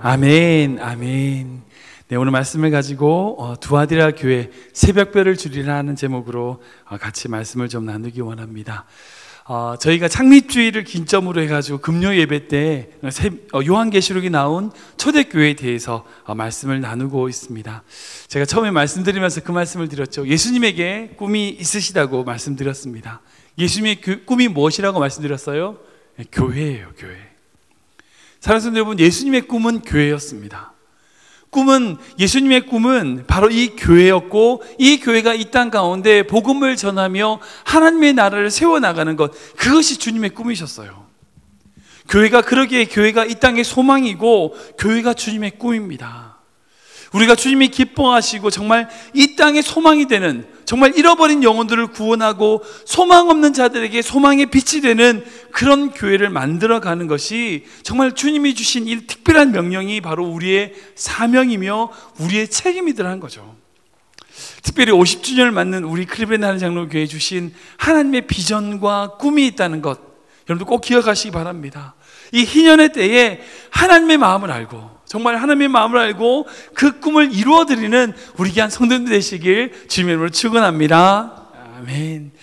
아멘, 아멘. 네, 오늘 말씀을 가지고 두아디라 교회 새벽별을 줄이라 하는 제목으로 같이 말씀을 좀 나누기 원합니다. 저희가 창립주의를 기점으로 해가지고 금요 예배 때 요한계시록이 나온 초대교회에 대해서 말씀을 나누고 있습니다. 제가 처음에 말씀드리면서 그 말씀을 드렸죠. 예수님에게 꿈이 있으시다고 말씀드렸습니다. 예수님의 꿈이 무엇이라고 말씀드렸어요? 교회예요, 교회. 사랑하는 성도 여러분, 예수님의 꿈은 교회였습니다. 예수님의 꿈은 바로 이 교회였고, 이 교회가 이 땅 가운데 복음을 전하며 하나님의 나라를 세워나가는 것, 그것이 주님의 꿈이셨어요. 교회가 이 땅의 소망이고, 교회가 주님의 꿈입니다. 우리가 주님이 기뻐하시고 정말 이 땅의 소망이 되는, 정말 잃어버린 영혼들을 구원하고 소망 없는 자들에게 소망의 빛이 되는 그런 교회를 만들어가는 것이 정말 주님이 주신 이 특별한 명령이 바로 우리의 사명이며 우리의 책임이더라는 거죠. 특별히 50주년을 맞는 우리 클리브랜드 한인장로교회에 주신 하나님의 비전과 꿈이 있다는 것, 여러분들 꼭 기억하시기 바랍니다. 이 희년의 때에 하나님의 마음을 알고, 정말 하나님의 마음을 알고 그 꿈을 이루어드리는 우리 귀한 성도들 되시길 주님의 이름으로 축원합니다. 아멘.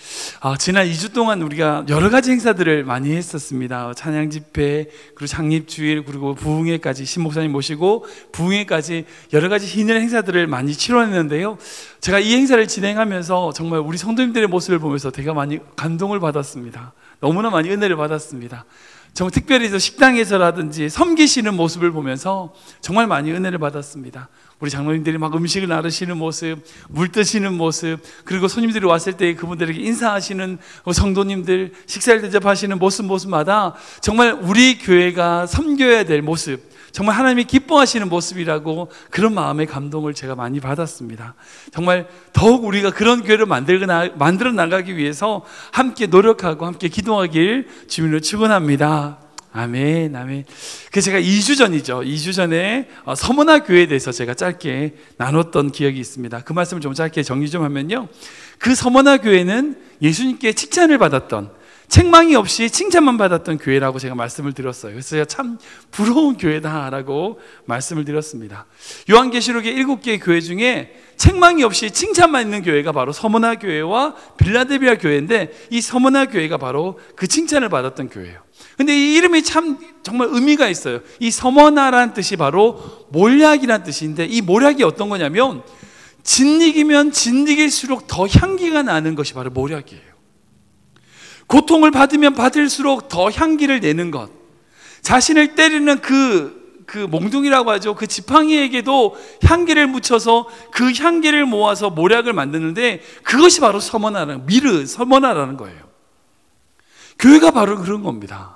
지난 2주 동안 우리가 여러 가지 행사들을 많이 했었습니다. 찬양 집회, 그리고 창립주일, 그리고 부흥회까지 신목사님 모시고 부흥회까지 여러 가지 희년 행사들을 많이 치러냈는데요. 제가 이 행사를 진행하면서 정말 우리 성도님들의 모습을 보면서 되게 많이 감동을 받았습니다. 너무나 많이 은혜를 받았습니다. 정말 특별히 식당에서라든지 섬기시는 모습을 보면서 정말 많이 은혜를 받았습니다. 우리 장로님들이 막 음식을 나르시는 모습, 물 뜨시는 모습, 그리고 손님들이 왔을 때 그분들에게 인사하시는 성도님들, 식사를 대접하시는 모습마다 정말 우리 교회가 섬겨야 될 모습, 정말 하나님이 기뻐하시는 모습이라고 그런 마음의 감동을 제가 많이 받았습니다. 정말 더욱 우리가 그런 교회를 만들어 나가기 위해서 함께 노력하고 함께 기도하길 주님으로 축원합니다. 아멘, 아멘. 그래서 제가 2주 전에 서머나 교회에 대해서 제가 짧게 나눴던 기억이 있습니다. 그 말씀을 좀 짧게 정리 좀 하면요, 그 서머나 교회는 예수님께 칭찬을 받았던, 책망이 없이 칭찬만 받았던 교회라고 제가 말씀을 드렸어요. 그래서 제가 참 부러운 교회다라고 말씀을 드렸습니다. 요한계시록의 7개의 교회 중에 책망이 없이 칭찬만 있는 교회가 바로 서머나 교회와 빌라델비아 교회인데, 이 서머나 교회가 바로 그 칭찬을 받았던 교회예요. 근데 이 이름이 참 정말 의미가 있어요. 이 서머나라는 뜻이 바로 몰약이라는 뜻인데, 이 몰약이 어떤 거냐면 진익이면 진익일수록 더 향기가 나는 것이 바로 몰약이에요. 고통을 받으면 받을수록 더 향기를 내는 것, 자신을 때리는 그 몽둥이라고 하죠. 그 지팡이에게도 향기를 묻혀서 그 향기를 모아서 몰약을 만드는데, 그것이 바로 서머나라는 거예요. 교회가 바로 그런 겁니다.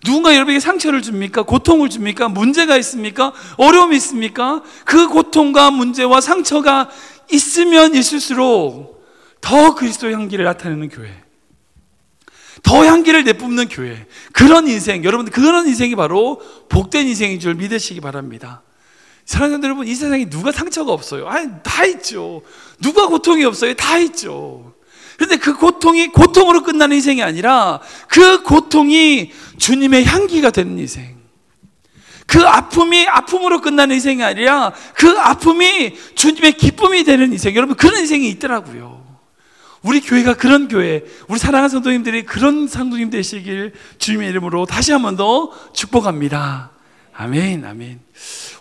누군가 여러분에게 상처를 줍니까? 고통을 줍니까? 문제가 있습니까? 어려움이 있습니까? 그 고통과 문제와 상처가 있으면 있을수록 더 그리스도의 향기를 나타내는 교회, 더 향기를 내뿜는 교회, 그런 인생, 여러분들 그런 인생이 바로 복된 인생인 줄 믿으시기 바랍니다. 사랑하는 여러분, 이 세상에 누가 상처가 없어요? 다 있죠. 누가 고통이 없어요? 다 있죠. 그런데 그 고통이 고통으로 끝나는 인생이 아니라 그 고통이 주님의 향기가 되는 인생, 그 아픔이 아픔으로 끝나는 인생이 아니라 그 아픔이 주님의 기쁨이 되는 인생, 여러분 그런 인생이 있더라고요. 우리 교회가 그런 교회, 우리 사랑하는 성도님들이 그런 성도님 되시길 주님의 이름으로 다시 한 번 더 축복합니다. 아멘, 아멘.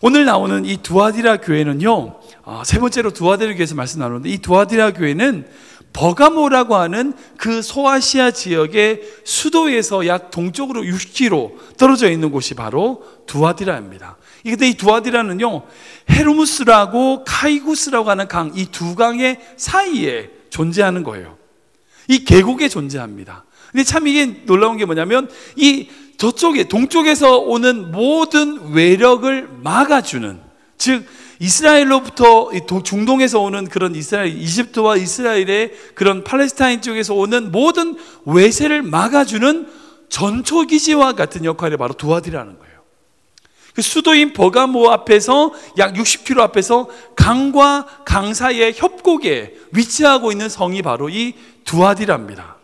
오늘 나오는 이 두아디라 교회는요, 세 번째로 두아디라 교회에서 말씀 나누는데, 이 두아디라 교회는 버가모라고 하는 그 소아시아 지역의 수도에서 약 동쪽으로 60km 떨어져 있는 곳이 바로 두아디라입니다. 근데 이 두아디라는요, 헤르무스라고 카이구스라고 하는 강, 이 두 강의 사이에 존재하는 거예요. 이 계곡에 존재합니다. 근데 참 이게 놀라운 게 뭐냐면, 이 저쪽에 동쪽에서 오는 모든 외력을 막아주는, 즉 이스라엘로부터 중동에서 오는 그런 이집트와 이스라엘의 그런 팔레스타인 쪽에서 오는 모든 외세를 막아주는 전초기지와 같은 역할이 바로 두아디라는 거예요. 그 수도인 버가모 앞에서 약 60km 앞에서 강과 강 사이의 협곡에 위치하고 있는 성이 바로 이 두아디라입니다.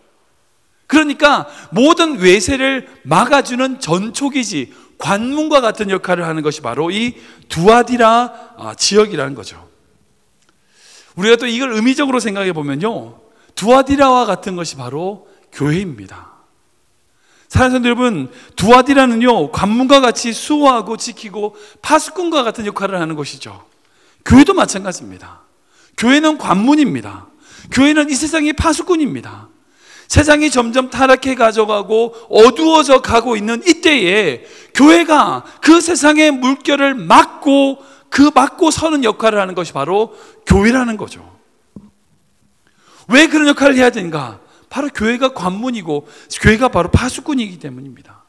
그러니까 모든 외세를 막아주는 전초기지, 관문과 같은 역할을 하는 것이 바로 이 두아디라 지역이라는 거죠. 우리가 또 이걸 의미적으로 생각해 보면요, 두아디라와 같은 것이 바로 교회입니다. 사랑하는 성도 여러분, 두아디라는요, 관문과 같이 수호하고 지키고 파수꾼과 같은 역할을 하는 것이죠. 교회도 마찬가지입니다. 교회는 관문입니다. 교회는 이 세상의 파수꾼입니다. 세상이 점점 타락해 가져가고 어두워져 가고 있는 이때에 교회가 그 세상의 물결을 막고 서는 역할을 하는 것이 바로 교회라는 거죠. 왜 그런 역할을 해야 되는가? 바로 교회가 관문이고 교회가 바로 파수꾼이기 때문입니다.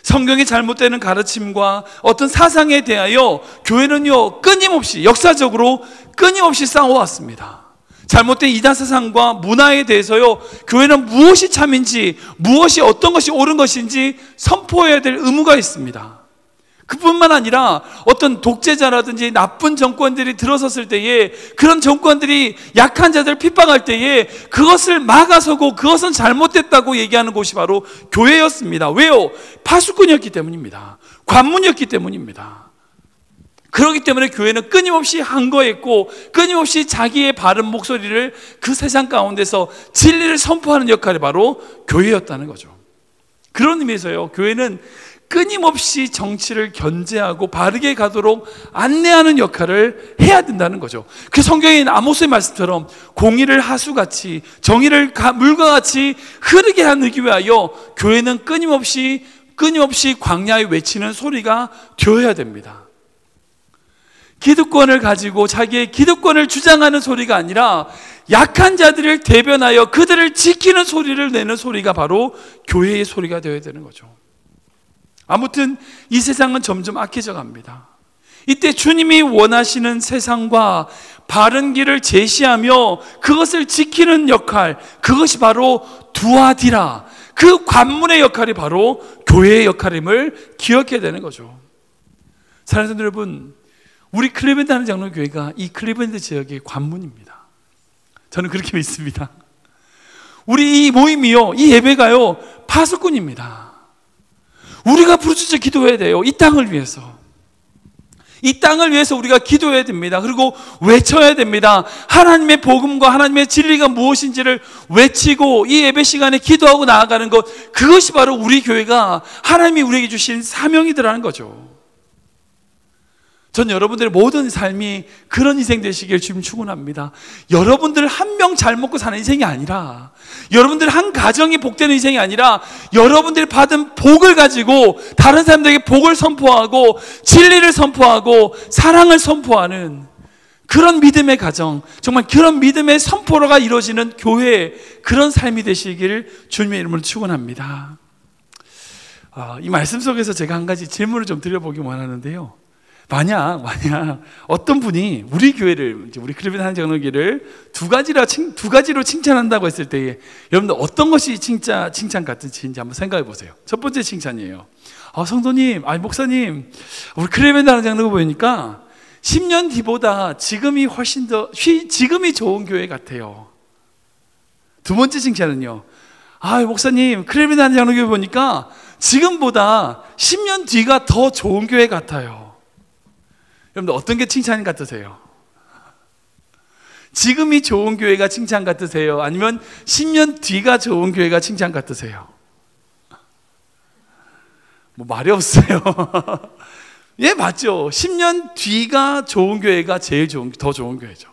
성경의 잘못되는 가르침과 어떤 사상에 대하여 교회는요, 역사적으로 끊임없이 싸워왔습니다. 잘못된 이단 사상과 문화에 대해서요, 교회는 무엇이 참인지, 무엇이 어떤 것이 옳은 것인지 선포해야 될 의무가 있습니다. 그뿐만 아니라 어떤 독재자라든지 나쁜 정권들이 들어섰을 때에, 그런 정권들이 약한 자들을 핍박할 때에 그것을 막아서고 그것은 잘못됐다고 얘기하는 곳이 바로 교회였습니다. 왜요? 파수꾼이었기 때문입니다. 관문이었기 때문입니다. 그렇기 때문에 교회는 끊임없이 항거했고 끊임없이 자기의 바른 목소리를 그 세상 가운데서 진리를 선포하는 역할이 바로 교회였다는 거죠. 그런 의미에서요, 교회는 끊임없이 정치를 견제하고 바르게 가도록 안내하는 역할을 해야 된다는 거죠. 그 성경에 있는 아모스의 말씀처럼 공의를 하수같이, 정의를 물과 같이 흐르게 하기 위하여 교회는 끊임없이 광야에 외치는 소리가 되어야 됩니다. 기득권을 가지고 자기의 기득권을 주장하는 소리가 아니라 약한 자들을 대변하여 그들을 지키는 소리를 내는 소리가 바로 교회의 소리가 되어야 되는 거죠. 아무튼 이 세상은 점점 악해져 갑니다. 이때 주님이 원하시는 세상과 바른 길을 제시하며 그것을 지키는 역할, 그것이 바로 두아디라, 그 관문의 역할이 바로 교회의 역할임을 기억해야 되는 거죠. 사랑하는 성도 여러분, 우리 클리브랜드 하는 장로교회가 이 클리브랜드 지역의 관문입니다. 저는 그렇게 믿습니다. 우리 이 모임이요, 이 예배가요, 파수꾼입니다. 우리가 부르짖어 기도해야 돼요. 이 땅을 위해서. 이 땅을 위해서 우리가 기도해야 됩니다. 그리고 외쳐야 됩니다. 하나님의 복음과 하나님의 진리가 무엇인지를 외치고 이 예배 시간에 기도하고 나아가는 것, 그것이 바로 우리 교회가 하나님이 우리에게 주신 사명이더라는 거죠. 전 여러분들의 모든 삶이 그런 인생 되시길 지금 축원합니다. 여러분들 한 명 잘 먹고 사는 인생이 아니라, 여러분들 한 가정이 복되는 인생이 아니라, 여러분들이 받은 복을 가지고 다른 사람들에게 복을 선포하고 진리를 선포하고 사랑을 선포하는 그런 믿음의 가정, 정말 그런 믿음의 선포로가 이루어지는 교회, 그런 삶이 되시기를 주님의 이름으로 축원합니다. 이 말씀 속에서 제가 한 가지 질문을 좀 드려보기 원하는데요. 만약 어떤 분이 우리 교회를, 우리 클리브랜드 하는 장로교회를 두 가지로 칭찬한다고 했을 때에 여러분들 어떤 것이 진짜 칭찬 같은지 한번 생각해 보세요. 첫 번째 칭찬이에요. 성도님, 목사님, 우리 클리브랜드 하는 장로교회 보니까 10년 뒤보다 지금이 훨씬 더 지금이 좋은 교회 같아요. 두 번째 칭찬은요. 목사님, 클리브랜드 하는 장로교회 보니까 지금보다 10년 뒤가 더 좋은 교회 같아요. 여러분들 어떤 게 칭찬 같으세요? 지금이 좋은 교회가 칭찬 같으세요? 아니면 10년 뒤가 좋은 교회가 칭찬 같으세요? 말이 없어요. 예, 맞죠. 10년 뒤가 좋은 교회가 더 좋은 교회죠.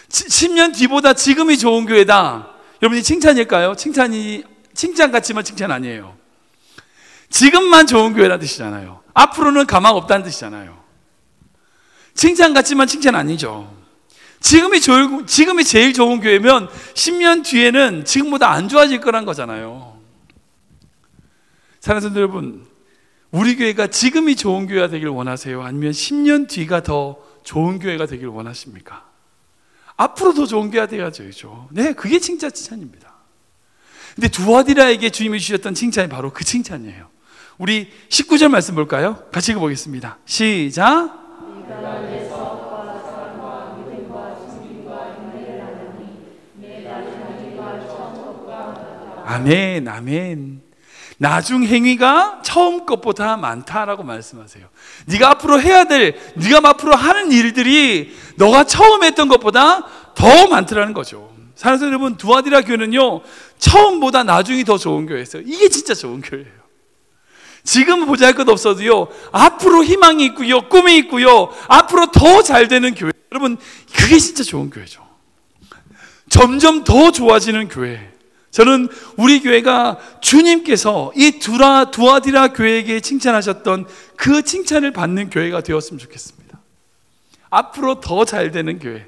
10년 뒤보다 지금이 좋은 교회다. 여러분이 칭찬일까요? 칭찬 같지만 칭찬 아니에요. 지금만 좋은 교회라는 뜻이잖아요. 앞으로는 가망 없다는 뜻이잖아요. 칭찬 같지만 칭찬 아니죠. 지금이 제일 좋은 교회면 10년 뒤에는 지금보다 안 좋아질 거란 거잖아요. 사랑하는 성도 여러분, 우리 교회가 지금이 좋은 교회가 되길 원하세요? 아니면 10년 뒤가 더 좋은 교회가 되길 원하십니까? 앞으로 더 좋은 교회가 되어야죠. 네, 그게 칭찬입니다. 근데 두아디라에게 주님이 주셨던 칭찬이 바로 그 칭찬이에요. 우리 19절 말씀 볼까요? 같이 읽어보겠습니다. 시작. 아멘, 아멘. 나중 행위가 처음 것보다 많다라고 말씀하세요. 네가 앞으로 해야 될, 네가 앞으로 하는 일들이 너가 처음 했던 것보다 더 많더라는 거죠. 사랑하는 여러분, 두아디라 교회는요, 처음보다 나중이 더 좋은 교회였어요. 이게 진짜 좋은 교회예요. 지금은 보잘것 없어도요, 앞으로 희망이 있고요, 꿈이 있고요, 앞으로 더 잘 되는 교회. 여러분, 그게 진짜 좋은 교회죠. 점점 더 좋아지는 교회. 저는 우리 교회가 주님께서 이 두아디라 교회에게 칭찬하셨던 그 칭찬을 받는 교회가 되었으면 좋겠습니다. 앞으로 더 잘 되는 교회,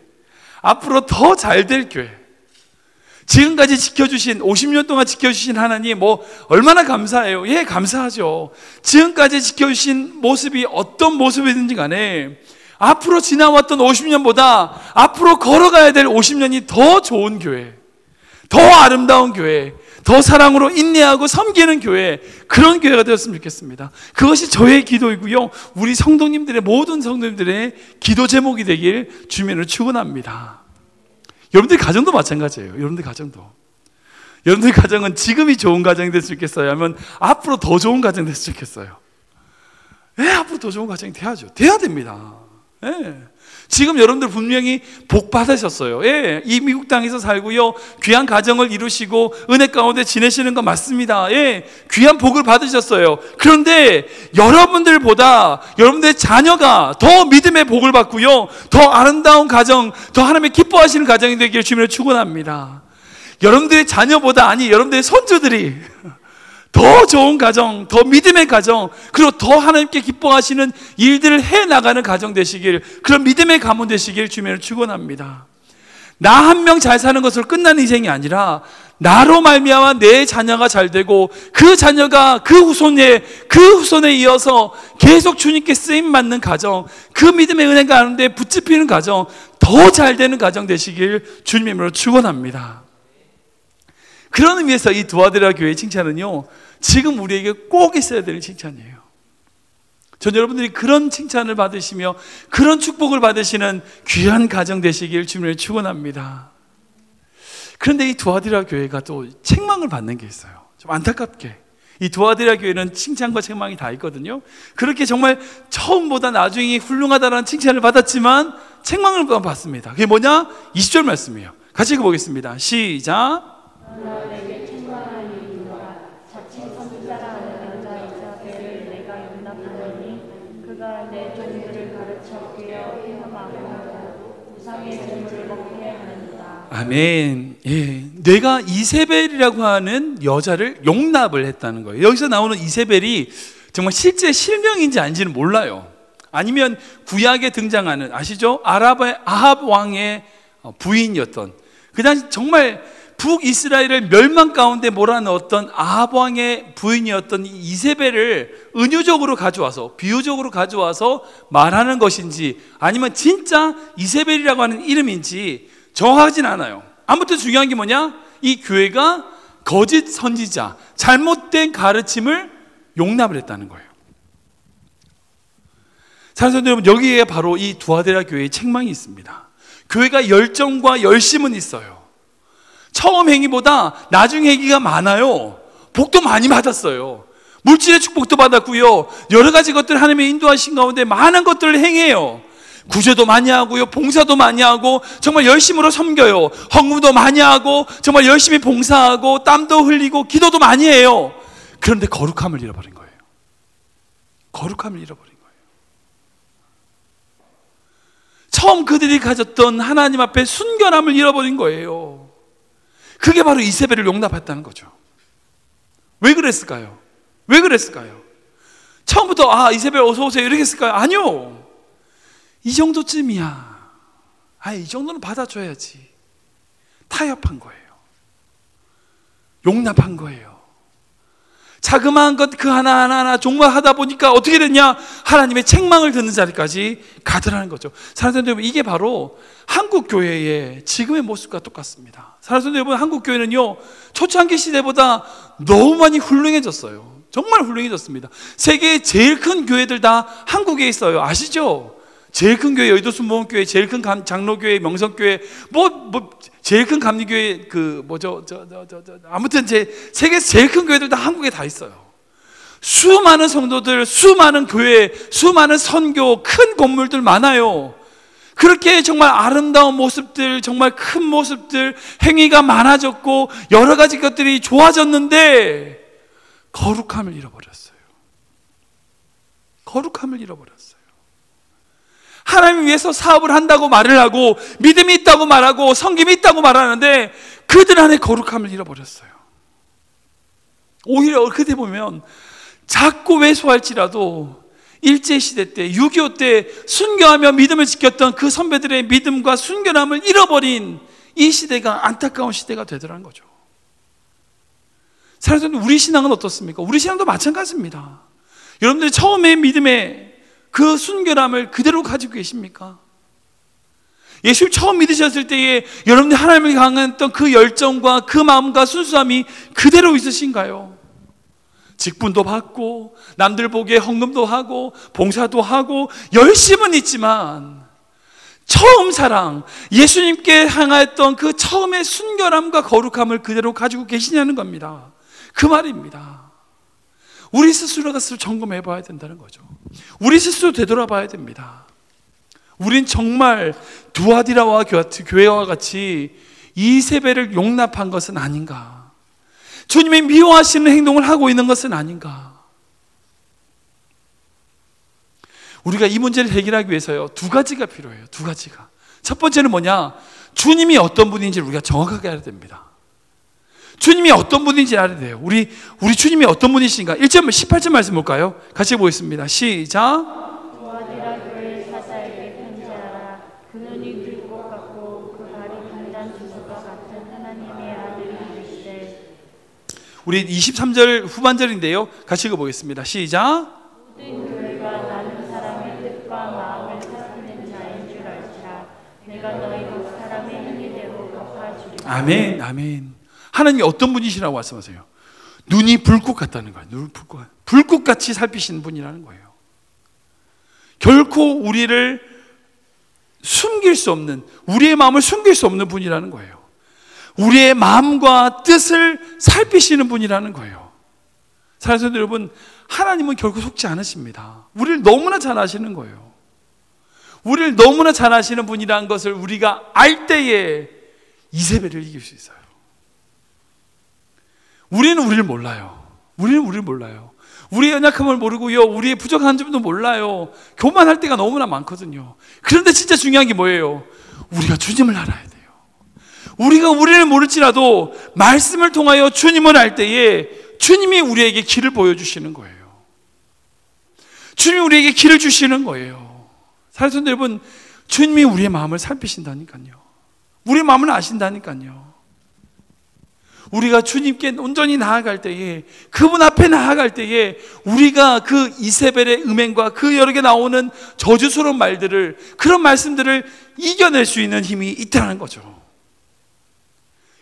앞으로 더 잘 될 교회. 지금까지 지켜주신, 50년 동안 지켜주신 하나님, 얼마나 감사해요. 예, 감사하죠. 지금까지 지켜주신 모습이 어떤 모습이든지 간에 앞으로 지나왔던 50년보다 앞으로 걸어가야 될 50년이 더 좋은 교회, 더 아름다운 교회, 더 사랑으로 인내하고 섬기는 교회, 그런 교회가 되었으면 좋겠습니다. 그것이 저의 기도이고요, 우리 성도님들의, 모든 성도님들의 기도 제목이 되길 주님으로 축원합니다. 여러분들 가정도 마찬가지예요. 여러분들 가정은 지금이 좋은 가정이 될 수 있겠어요? 아니면 앞으로 더 좋은 가정이 될 수 있겠어요? 예, 앞으로 더 좋은 가정이 돼야죠. 돼야 됩니다. 예. 지금 여러분들 분명히 복 받으셨어요. 예, 이 미국 땅에서 살고요, 귀한 가정을 이루시고 은혜 가운데 지내시는 거 맞습니다. 예, 귀한 복을 받으셨어요. 그런데 여러분들보다 여러분들의 자녀가 더 믿음의 복을 받고요, 더 아름다운 가정, 더 하나님의 기뻐하시는 가정이 되기를 주님으로 축원합니다. 여러분들의 자녀보다, 아니 여러분들의 손주들이 더 좋은 가정, 더 믿음의 가정, 그리고 더 하나님께 기뻐하시는 일들을 해나가는 가정 되시길, 그런 믿음의 가문 되시길 주님을 축원합니다. 나 한 명 잘 사는 것으로 끝나는 인생이 아니라 나로 말미암아 내 자녀가 잘 되고 그 자녀가 그 후손에 이어서 계속 주님께 쓰임받는 가정, 그 믿음의 은혜 가운데 붙잡히는 가정, 더 잘 되는 가정 되시길 주님의 이름으로 축원합니다. 그런 의미에서 이 두아디라 교회의 칭찬은요, 지금 우리에게 꼭 있어야 되는 칭찬이에요. 전 여러분들이 그런 칭찬을 받으시며 그런 축복을 받으시는 귀한 가정 되시길 주님을 축원합니다. 그런데 이 두아디라 교회가 또 책망을 받는 게 있어요. 좀 안타깝게 이 두아디라 교회는 칭찬과 책망이 다 있거든요. 그렇게 정말 처음보다 나중이 훌륭하다라는 칭찬을 받았지만 책망을 받습니다. 그게 뭐냐? 20절 말씀이에요. 같이 읽어보겠습니다. 시작. 내게 책망하니 이노라. 자칭 선지자라는 여자 이사벨을 내가 용납하노니 그가 내 종들을 가르쳐 깨어 행함하고 우상의 재물을 먹게 하는도다. 아멘. 예, 내가 이세벨이라고 하는 여자를 용납을 했다는 거예요. 여기서 나오는 이세벨이 정말 실제 실명인지 아닌지는 몰라요. 아니면 구약에 등장하는, 아시죠? 아합 왕의 부인이었던, 그 당시 정말 북이스라엘을 멸망 가운데 몰아넣었던 아합 왕의 부인이었던 이세벨을 은유적으로 가져와서, 비유적으로 가져와서 말하는 것인지, 아니면 진짜 이세벨이라고 하는 이름인지 정확하진 않아요. 아무튼 중요한 게 뭐냐? 이 교회가 거짓 선지자, 잘못된 가르침을 용납을 했다는 거예요. 사랑하는 여러분, 여기에 바로 이 두아디라 교회의 책망이 있습니다. 교회가 열정과 열심은 있어요. 처음 행위보다 나중 행위가 많아요. 복도 많이 받았어요. 물질의 축복도 받았고요, 여러 가지 것들 하나님의 인도하신 가운데 많은 것들을 행해요. 구제도 많이 하고요, 봉사도 많이 하고, 정말 열심으로 섬겨요. 헌금도 많이 하고, 정말 열심히 봉사하고, 땀도 흘리고, 기도도 많이 해요. 그런데 거룩함을 잃어버린 거예요. 거룩함을 잃어버린 거예요. 처음 그들이 가졌던 하나님 앞에 순결함을 잃어버린 거예요. 그게 바로 이세벨을 용납했다는 거죠. 왜 그랬을까요? 왜 그랬을까요? 처음부터 이세벨 어서 오세요 이렇게 했을까요? 아니요. 이 정도쯤이야. 이 정도는 받아줘야지. 타협한 거예요. 용납한 거예요. 자그마한 것 그 하나하나 정말 하다 보니까 어떻게 됐냐? 하나님의 책망을 듣는 자리까지 가더라는 거죠. 사랑하는 여러분, 이게 바로 한국 교회의 지금의 모습과 똑같습니다. 사랑하는 여러분, 한국 교회는요, 초창기 시대보다 너무 많이 훌륭해졌어요. 정말 훌륭해졌습니다. 세계의 제일 큰 교회들 다 한국에 있어요. 아시죠? 제일 큰 교회 여의도 순복음교회, 제일 큰 장로교회, 명성교회, 제일 큰 감리교회, 아무튼 세계에서 제일 큰 교회들 다 한국에 다 있어요. 수많은 성도들, 수많은 교회, 수많은 선교, 큰 건물들 많아요. 그렇게 정말 아름다운 모습들, 정말 큰 모습들, 행위가 많아졌고 여러 가지 것들이 좋아졌는데 거룩함을 잃어버렸어요. 거룩함을 잃어버렸어요. 하나님 위해서 사업을 한다고 말을 하고 믿음이 있다고 말하고 성김이 있다고 말하는데 그들 안에 거룩함을 잃어버렸어요. 오히려 그때 보면 자꾸 왜소할지라도 일제시대 때, 6.25 때 순교하며 믿음을 지켰던 그 선배들의 믿음과 순결함을 잃어버린 이 시대가 안타까운 시대가 되더라는 거죠. 사실은 우리 신앙은 어떻습니까? 우리 신앙도 마찬가지입니다. 여러분들이 처음에 믿음의 그 순결함을 그대로 가지고 계십니까? 예수님 처음 믿으셨을 때에 여러분들이 하나님을 향했던 그 열정과 그 마음과 순수함이 그대로 있으신가요? 직분도 받고 남들 보기에 헌금도 하고 봉사도 하고 열심은 있지만 처음 사랑, 예수님께 향하였던 그 처음의 순결함과 거룩함을 그대로 가지고 계시냐는 겁니다. 그 말입니다. 우리 스스로가 점검해 봐야 된다는 거죠. 우리 스스로 되돌아봐야 됩니다. 우린 정말 두아디라와 교회와 같이 이세벨을 용납한 것은 아닌가? 주님이 미워하시는 행동을 하고 있는 것은 아닌가? 우리가 이 문제를 해결하기 위해서요, 두 가지가 필요해요. 두 가지가. 첫 번째는 뭐냐? 주님이 어떤 분인지를 우리가 정확하게 알아야 됩니다. 주님이 어떤 분인지 알아야 돼요. 우리 주님이 어떤 분이신가? 1절, 18절 말씀 볼까요? 같이 보겠습니다. 시작. 두아디라 교회 사자에게 편지하라. 그 눈이 불꽃 같고 그 발이 단단 주석과 같은 하나님의 아들이시되. 우리 23절 후반절인데요, 같이 읽어보겠습니다. 시작. 모든 교회가 나는 사람의 뜻과 마음을 살피는 자인 줄 알지라. 내가 너희 각 사람의 행위대로 갚아주리라. 아멘, 아멘. 하나님이 어떤 분이시라고 말씀하세요? 눈이 불꽃 같다는 거예요. 눈 불꽃같이 살피시는 분이라는 거예요. 결코 우리를 숨길 수 없는, 우리의 마음을 숨길 수 없는 분이라는 거예요. 우리의 마음과 뜻을 살피시는 분이라는 거예요. 사랑하는 여러분, 하나님은 결코 속지 않으십니다. 우리를 너무나 잘 아시는 거예요. 우리를 너무나 잘 아시는 분이라는 것을 우리가 알 때에 이세벨을 이길 수 있어요. 우리는 우리를 몰라요. 우리는 우리를 몰라요. 우리의 연약함을 모르고요, 우리의 부족한 점도 몰라요. 교만할 때가 너무나 많거든요. 그런데 진짜 중요한 게 뭐예요? 우리가 주님을 알아야 돼요. 우리가 우리를 모를지라도 말씀을 통하여 주님을 알 때에 주님이 우리에게 길을 보여주시는 거예요. 주님이 우리에게 길을 주시는 거예요. 사랑하는 여러분, 주님이 우리의 마음을 살피신다니까요. 우리의 마음을 아신다니까요. 우리가 주님께 온전히 나아갈 때에, 그분 앞에 나아갈 때에 우리가 그 이세벨의 음행과 그 여러 개 나오는 저주스러운 말들을, 그런 말씀들을 이겨낼 수 있는 힘이 있다는 거죠.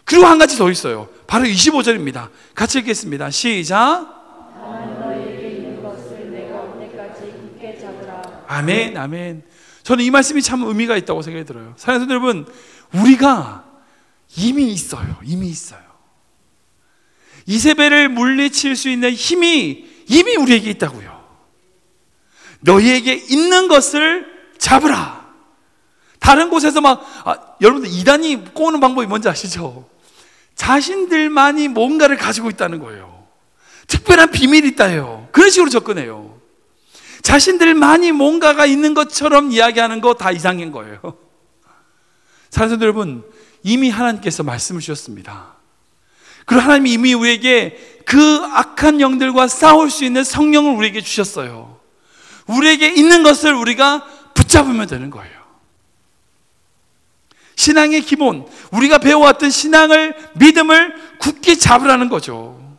그리고 한 가지 더 있어요. 바로 25절입니다. 같이 읽겠습니다. 시작. 다만 너희에게 있는 것을 내가 올 때까지 굳게 잡으라. 아멘, 아멘. 저는 이 말씀이 참 의미가 있다고 생각이 들어요. 사랑하는 여러분, 우리가 이미 있어요. 이미 있어요. 이세벨을 물리칠 수 있는 힘이 이미 우리에게 있다고요. 너희에게 있는 것을 잡으라. 다른 곳에서 여러분들 이단이 꼬는 방법이 뭔지 아시죠? 자신들만이 뭔가를 가지고 있다는 거예요. 특별한 비밀이 있다요. 그런 식으로 접근해요. 자신들만이 뭔가가 있는 것처럼 이야기하는 거 다 이상인 거예요. 사랑하는 여러분, 이미 하나님께서 말씀을 주셨습니다. 그리고 하나님이 이미 우리에게 그 악한 영들과 싸울 수 있는 성령을 우리에게 주셨어요. 우리에게 있는 것을 우리가 붙잡으면 되는 거예요. 신앙의 기본, 우리가 배워왔던 신앙을, 믿음을 굳게 잡으라는 거죠.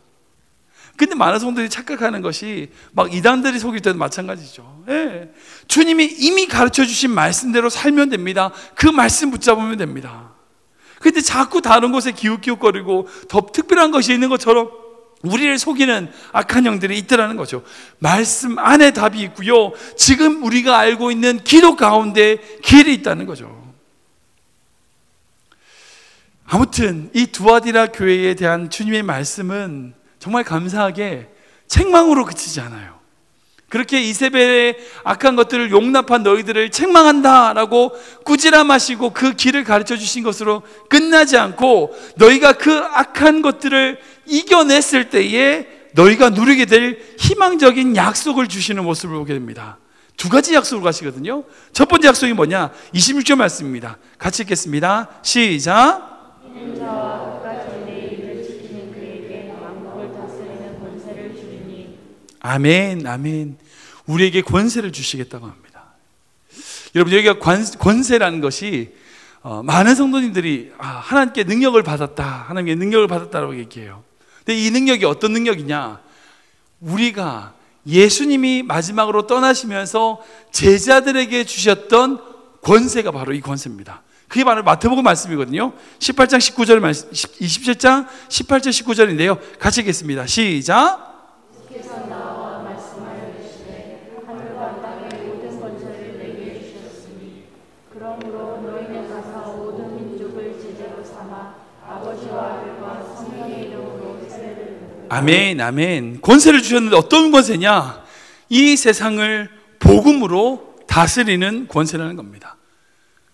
근데 많은 성도들이 착각하는 것이 막 이단들이 속일 때도 마찬가지죠. 예. 주님이 이미 가르쳐 주신 말씀대로 살면 됩니다. 그 말씀 붙잡으면 됩니다. 근데 자꾸 다른 곳에 기웃기웃거리고 더 특별한 것이 있는 것처럼 우리를 속이는 악한 영들이 있더라는 거죠. 말씀 안에 답이 있고요, 지금 우리가 알고 있는 기도 가운데 길이 있다는 거죠. 아무튼 이 두아디라 교회에 대한 주님의 말씀은 정말 감사하게 책망으로 그치지 않아요. 그렇게 이세벨의 악한 것들을 용납한 너희들을 책망한다라고 꾸지람하시고 그 길을 가르쳐 주신 것으로 끝나지 않고 너희가 그 악한 것들을 이겨냈을 때에 너희가 누리게 될 희망적인 약속을 주시는 모습을 보게 됩니다. 두 가지 약속을 가시거든요. 첫 번째 약속이 뭐냐? 26절 말씀입니다. 같이 읽겠습니다. 시작. 이는 저와 그가 진리의 일을 지키는 그에게 왕국을 다스리는 권세를 주리니. 아멘, 아멘. 우리에게 권세를 주시겠다고 합니다. 여러분, 여기가 권세라는 것이 많은 성도님들이 하나님께 능력을 받았다, 하나님께 능력을 받았다라고 얘기해요. 근데 이 능력이 어떤 능력이냐? 우리가 예수님이 마지막으로 떠나시면서 제자들에게 주셨던 권세가 바로 이 권세입니다. 그게 바로 마태복음 말씀이거든요. 18장 19절 말씀, 27장 18절 19절인데요. 같이 읽겠습니다. 시작. 주께서 나와 말씀하시되 하늘과 땅의 모든 권세를 내게 주셨으니 그러므로 너희는 가서 모든 민족을 제자로 삼아 아버지와 아들과 성령의 이름으로 세례를. 아멘, 아멘. 권세를 주셨는데 어떤 권세냐? 이 세상을 복음으로 다스리는 권세라는 겁니다.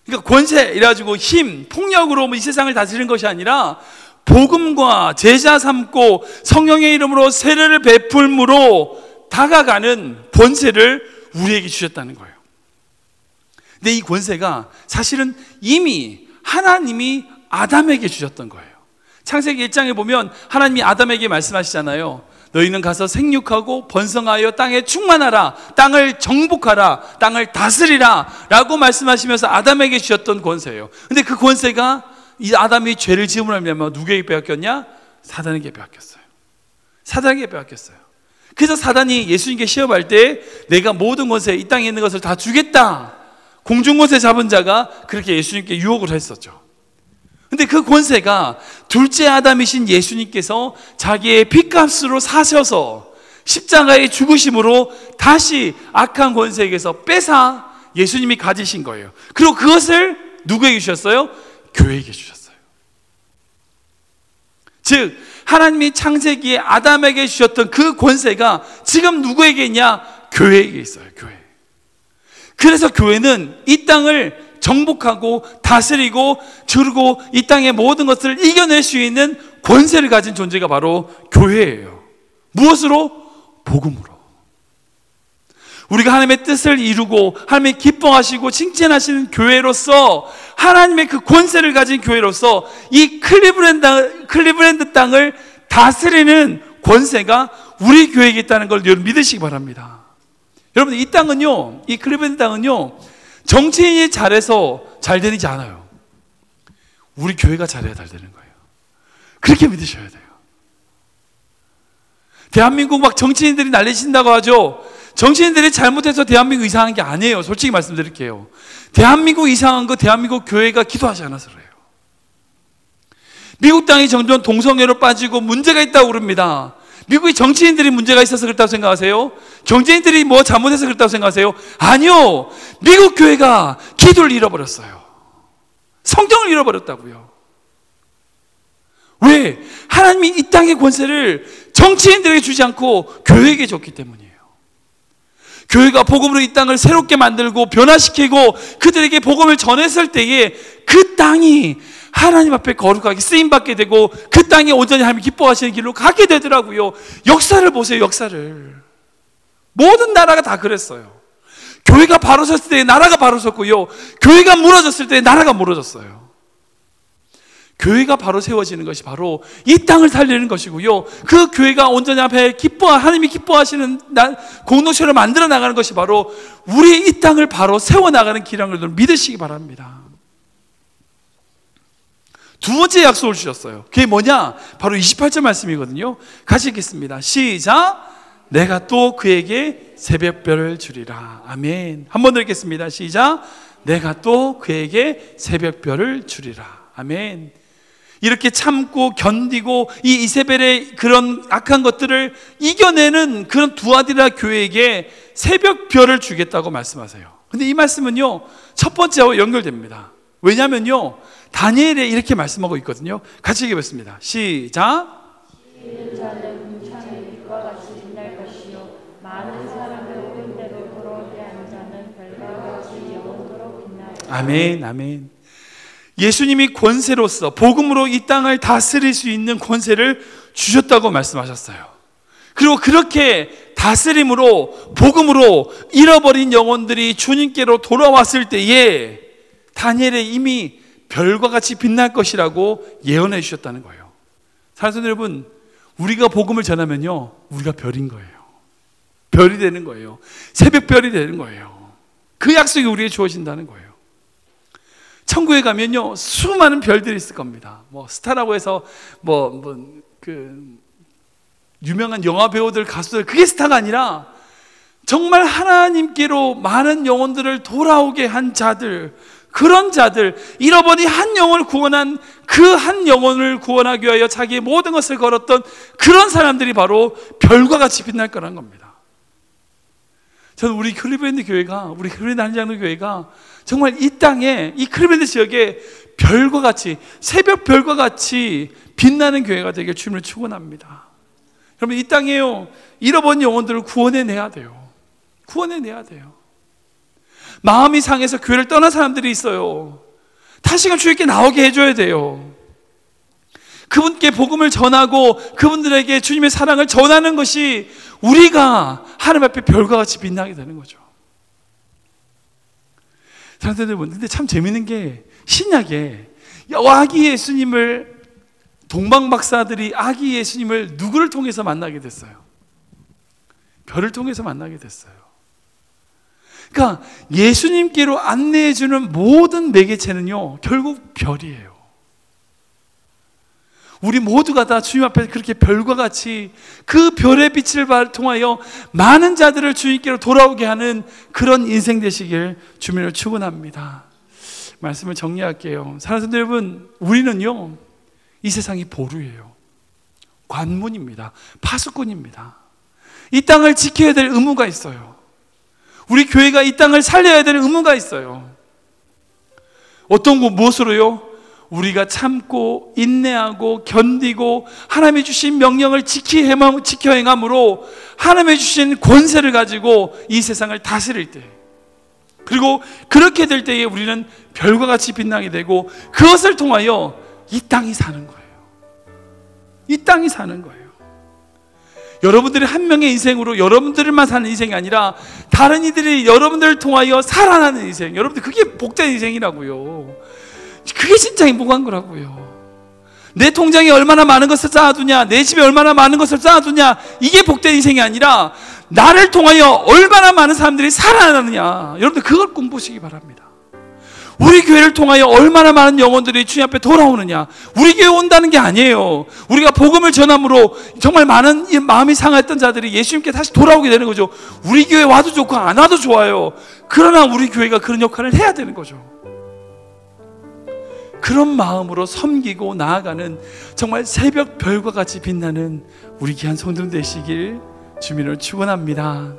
그러니까 권세 이래가지고 힘, 폭력으로 이 세상을 다스리는 것이 아니라 복음과 제자 삼고 성령의 이름으로 세례를 베풀므로 다가가는 권세를 우리에게 주셨다는 거예요. 근데 이 권세가 사실은 이미 하나님이 아담에게 주셨던 거예요. 창세기 1장에 보면 하나님이 아담에게 말씀하시잖아요. 너희는 가서 생육하고 번성하여 땅에 충만하라, 땅을 정복하라, 땅을 다스리라 라고 말씀하시면서 아담에게 주셨던 권세예요. 근데 그 권세가 이 아담이 죄를 지음으로 하면 누구에게 빼앗겼냐? 사단에게 빼앗겼어요. 사단에게 빼앗겼어요. 그래서 사단이 예수님께 시험할 때 내가 모든 권세, 이 땅에 있는 것을 다 주겠다, 공중권세 잡은 자가 그렇게 예수님께 유혹을 했었죠. 근데 그 권세가 둘째 아담이신 예수님께서 자기의 핏값으로 사셔서 십자가의 죽으심으로 다시 악한 권세에게서 뺏어 예수님이 가지신 거예요. 그리고 그것을 누구에게 주셨어요? 교회에게 주셨어요. 즉 하나님이 창세기에 아담에게 주셨던 그 권세가 지금 누구에게 있냐? 교회에게 있어요. 교회. 그래서 교회는 이 땅을 정복하고 다스리고 그리고 이 땅의 모든 것을 이겨낼 수 있는 권세를 가진 존재가 바로 교회예요. 무엇으로? 복음으로. 우리가 하나님의 뜻을 이루고 하나님이 기뻐하시고 칭찬하시는 교회로서, 하나님의 그 권세를 가진 교회로서 이 클리브랜드 땅을 다스리는 권세가 우리 교회에 있다는 걸 여러분 믿으시기 바랍니다. 여러분, 이 땅은요, 이 클리브랜드 땅은요, 정치인이 잘해서 잘 되지 않아요. 우리 교회가 잘해야 잘 되는 거예요. 그렇게 믿으셔야 돼요. 대한민국 막 정치인들이 난리친다고 하죠. 정치인들이 잘못해서 대한민국 이상한 게 아니에요. 솔직히 말씀드릴게요. 대한민국 이상한 거 대한민국 교회가 기도하지 않아서 그래요. 미국 땅이 점점 동성애로 빠지고 문제가 있다고 그럽니다. 미국의 정치인들이 문제가 있어서 그렇다고 생각하세요? 경제인들이 뭐 잘못해서 그렇다고 생각하세요? 아니요. 미국 교회가 기도를 잃어버렸어요. 성경을 잃어버렸다고요. 왜? 하나님이 이 땅의 권세를 정치인들에게 주지 않고 교회에게 줬기 때문이에요. 교회가 복음으로 이 땅을 새롭게 만들고 변화시키고 그들에게 복음을 전했을 때에 그 땅이 하나님 앞에 거룩하게 쓰임받게 되고 그 땅에 온전히 하나님 기뻐하시는 길로 가게 되더라고요. 역사를 보세요. 역사를. 모든 나라가 다 그랬어요. 교회가 바로 섰을 때 나라가 바로 섰고요, 교회가 무너졌을 때 나라가 무너졌어요. 교회가 바로 세워지는 것이 바로 이 땅을 살리는 것이고요, 그 교회가 온전히 앞에 하나님이 기뻐하시는 공동체를 만들어 나가는 것이 바로 우리 이 땅을 바로 세워나가는 길이라는 걸 믿으시기 바랍니다. 두 번째 약속을 주셨어요. 그게 뭐냐? 바로 28절 말씀이거든요. 같이 읽겠습니다. 시작. 내가 또 그에게 새벽별을 주리라. 아멘. 한 번 더 읽겠습니다. 시작. 내가 또 그에게 새벽별을 주리라. 아멘. 이렇게 참고 견디고 이 이세벨의 그런 악한 것들을 이겨내는 그런 두아디라 교회에게 새벽별을 주겠다고 말씀하세요. 근데 이 말씀은요, 첫 번째와 연결됩니다. 왜냐면요, 다니엘에 이렇게 말씀하고 있거든요. 같이 읽어보겠습니다. 시작. 믿는 자는 창의 빛과 같이 빛날 아멘, 아멘. 예수님이 권세로서 복음으로 이 땅을 다스릴 수 있는 권세를 주셨다고 말씀하셨어요. 그리고 그렇게 다스림으로 복음으로 잃어버린 영혼들이 주님께로 돌아왔을 때에 다니엘이 이미 별과 같이 빛날 것이라고 예언해 주셨다는 거예요. 사랑하는 여러분, 우리가 복음을 전하면요, 우리가 별인 거예요. 별이 되는 거예요. 새벽별이 되는 거예요. 그 약속이 우리에게 주어진다는 거예요. 천국에 가면요, 수많은 별들이 있을 겁니다. 뭐 스타라고 해서 유명한 영화 배우들, 가수들, 그게 스타가 아니라 정말 하나님께로 많은 영혼들을 돌아오게 한 자들, 그런 자들, 잃어버린 한 영혼을 구원한 그 한 영혼을 구원하기 위하여 자기의 모든 것을 걸었던 그런 사람들이 바로 별과 같이 빛날 거라는 겁니다. 저는 우리 클리브랜드 교회가, 우리 클리브랜드 한장로 교회가 정말 이 땅에, 이 클리브랜드 지역에 별과 같이, 새벽 별과 같이 빛나는 교회가 되길 주님을 축원합니다. 여러분, 이 땅에요, 잃어버린 영혼들을 구원해내야 돼요. 구원해내야 돼요. 마음이 상해서 교회를 떠난 사람들이 있어요. 다시금 주님께 나오게 해줘야 돼요. 그분께 복음을 전하고 그분들에게 주님의 사랑을 전하는 것이 우리가 하나님 앞에 별과 같이 빛나게 되는 거죠. 사랑하는 여러분, 근데 참 재밌는 게 신약에 아기 예수님을, 동방 박사들이 아기 예수님을 누구를 통해서 만나게 됐어요? 별을 통해서 만나게 됐어요. 그러니까 예수님께로 안내해주는 모든 매개체는요, 결국 별이에요. 우리 모두가 다 주님 앞에 그렇게 별과 같이 그 별의 빛을 통하여 많은 자들을 주님께로 돌아오게 하는 그런 인생 되시길 주님을 축원합니다. 말씀을 정리할게요. 사랑하는 여러분, 우리는요, 이 세상이 보루예요. 관문입니다. 파수꾼입니다. 이 땅을 지켜야 될 의무가 있어요. 우리 교회가 이 땅을 살려야 될 의무가 있어요. 어떤 거, 무엇으로요? 우리가 참고 인내하고 견디고 하나님이 주신 명령을 지켜 행함으로 하나님이 주신 권세를 가지고 이 세상을 다스릴 때, 그리고 그렇게 될 때에 우리는 별과 같이 빛나게 되고 그것을 통하여 이 땅이 사는 거예요. 이 땅이 사는 거예요. 여러분들이 한 명의 인생으로 여러분들만 사는 인생이 아니라 다른 이들이 여러분들을 통하여 살아나는 인생, 여러분들 그게 복된 인생이라고요. 그게 진짜 행복한 거라고요. 내 통장에 얼마나 많은 것을 쌓아두냐, 내 집에 얼마나 많은 것을 쌓아두냐, 이게 복된 인생이 아니라 나를 통하여 얼마나 많은 사람들이 살아나느냐, 여러분들 그걸 꿈꾸시기 바랍니다. 우리 교회를 통하여 얼마나 많은 영혼들이 주님 앞에 돌아오느냐. 우리 교회 온다는 게 아니에요. 우리가 복음을 전함으로 정말 많은 마음이 상했던 자들이 예수님께 다시 돌아오게 되는 거죠. 우리 교회 와도 좋고 안 와도 좋아요. 그러나 우리 교회가 그런 역할을 해야 되는 거죠. 그런 마음으로 섬기고 나아가는 정말 새벽 별과 같이 빛나는 우리 귀한 성도들 되시길 주님을 축원합니다.